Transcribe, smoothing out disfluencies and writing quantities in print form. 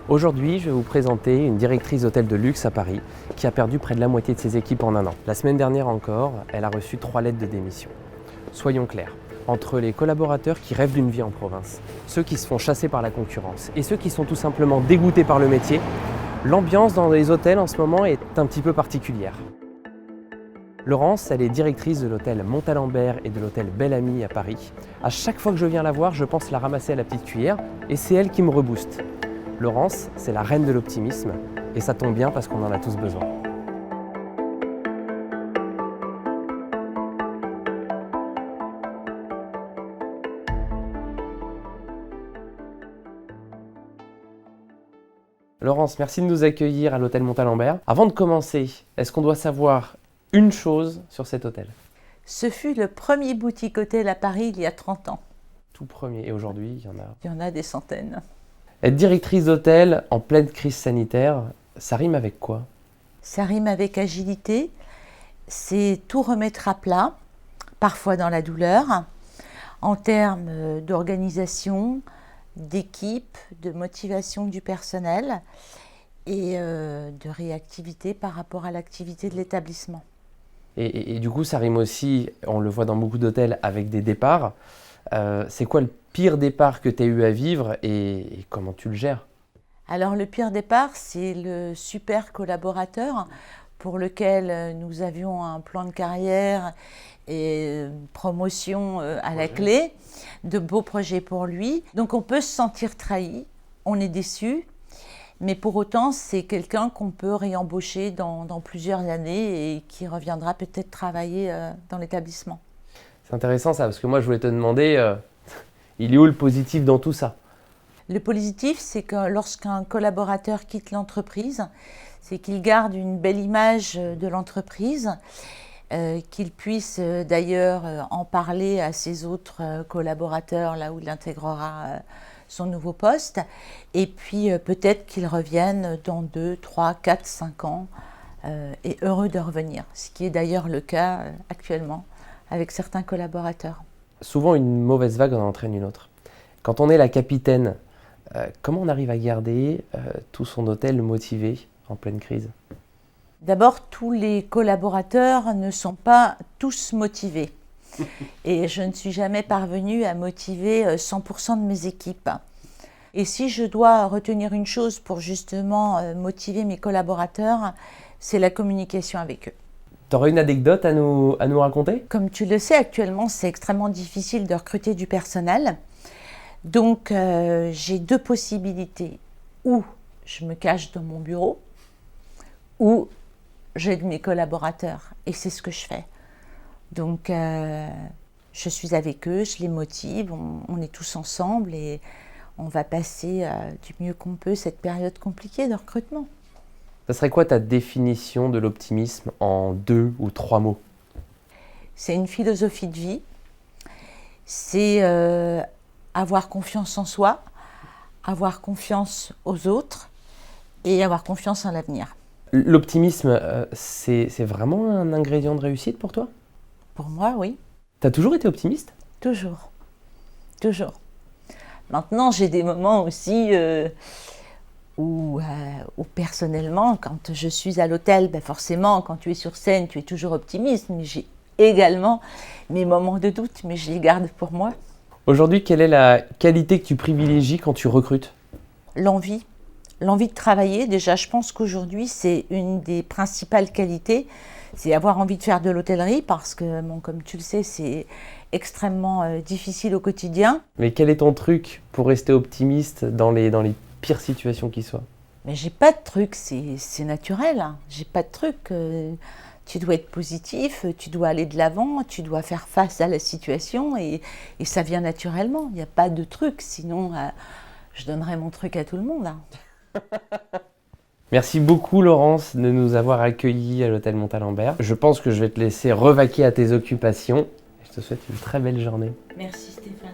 Aujourd'hui, je vais vous présenter une directrice d'hôtel de luxe à Paris qui a perdu près de la moitié de ses équipes en un an. La semaine dernière encore, elle a reçu 3 lettres de démission. Soyons clairs, entre les collaborateurs qui rêvent d'une vie en province, ceux qui se font chasser par la concurrence et ceux qui sont tout simplement dégoûtés par le métier, l'ambiance dans les hôtels en ce moment est un petit peu particulière. Laurence, elle est directrice de l'hôtel Montalembert et de l'hôtel Belle Amie à Paris. À chaque fois que je viens la voir, je pense la ramasser à la petite cuillère et c'est elle qui me rebooste. Laurence, c'est la reine de l'optimisme et ça tombe bien parce qu'on en a tous besoin. Laurence, merci de nous accueillir à l'hôtel Montalembert. Avant de commencer, est-ce qu'on doit savoir une chose sur cet hôtel? Ce fut le premier boutique hôtel à Paris il y a 30 ans. Tout premier, et aujourd'hui, il y en a? Il y en a des centaines. Être directrice d'hôtel en pleine crise sanitaire, ça rime avec quoi? Ça rime avec agilité, c'est tout remettre à plat, parfois dans la douleur, en termes d'organisation, d'équipe, de motivation du personnel et de réactivité par rapport à l'activité de l'établissement. Et du coup, ça rime aussi, on le voit dans beaucoup d'hôtels, avec des départs. C'est quoi le pire départ que tu as eu à vivre et comment tu le gères? Alors le pire départ, c'est le super collaborateur pour lequel nous avions un plan de carrière et promotion à la clé, de beaux projets pour lui. Donc on peut se sentir trahi, on est déçu, mais pour autant c'est quelqu'un qu'on peut réembaucher dans plusieurs années et qui reviendra peut-être travailler dans l'établissement. C'est intéressant ça, parce que moi je voulais te demander, il est où le positif dans tout ça? Le positif, c'est que lorsqu'un collaborateur quitte l'entreprise, c'est qu'il garde une belle image de l'entreprise, qu'il puisse d'ailleurs en parler à ses autres collaborateurs là où il intégrera son nouveau poste, et puis peut-être qu'il revienne dans 2, 3, 4, 5 ans et heureux de revenir, ce qui est d'ailleurs le cas actuellement avec certains collaborateurs. Souvent une mauvaise vague en entraîne une autre. Quand on est la capitaine, comment on arrive à garder tout son hôtel motivé en pleine crise? D'abord, tous les collaborateurs ne sont pas tous motivés. Et je ne suis jamais parvenue à motiver 100% de mes équipes. Et si je dois retenir une chose pour justement motiver mes collaborateurs, c'est la communication avec eux. Tu aurais une anecdote à nous raconter? Comme tu le sais, actuellement, c'est extrêmement difficile de recruter du personnel. Donc, j'ai 2 possibilités. Ou je me cache dans mon bureau, ou j'aide mes collaborateurs. Et c'est ce que je fais. Donc, je suis avec eux, je les motive, on est tous ensemble et on va passer du mieux qu'on peut cette période compliquée de recrutement. Ça serait quoi ta définition de l'optimisme en 2 ou 3 mots? C'est une philosophie de vie, c'est avoir confiance en soi, avoir confiance aux autres et avoir confiance en l'avenir. L'optimisme, c'est vraiment un ingrédient de réussite pour toi? Pour moi, oui. T'as toujours été optimiste? Toujours. Toujours. Maintenant, j'ai des moments aussi où personnellement, quand je suis à l'hôtel, ben forcément, quand tu es sur scène, tu es toujours optimiste, mais j'ai également mes moments de doute, mais je les garde pour moi. Aujourd'hui, quelle est la qualité que tu privilégies quand tu recrutes? L'envie de travailler. Déjà, je pense qu'aujourd'hui, c'est une des principales qualités, c'est avoir envie de faire de l'hôtellerie parce que, bon, comme tu le sais, c'est extrêmement difficile au quotidien. Mais quel est ton truc pour rester optimiste dans les pires situations qui soient? Mais j'ai pas de truc, c'est naturel. Hein. J'ai pas de truc. Tu dois être positif, tu dois aller de l'avant, tu dois faire face à la situation et ça vient naturellement. Il n'y a pas de truc, sinon je donnerais mon truc à tout le monde. Hein. Merci beaucoup Laurence de nous avoir accueillis à l'hôtel Montalembert. Je pense que je vais te laisser revaquer à tes occupations. Je te souhaite une très belle journée. Merci Stéphane.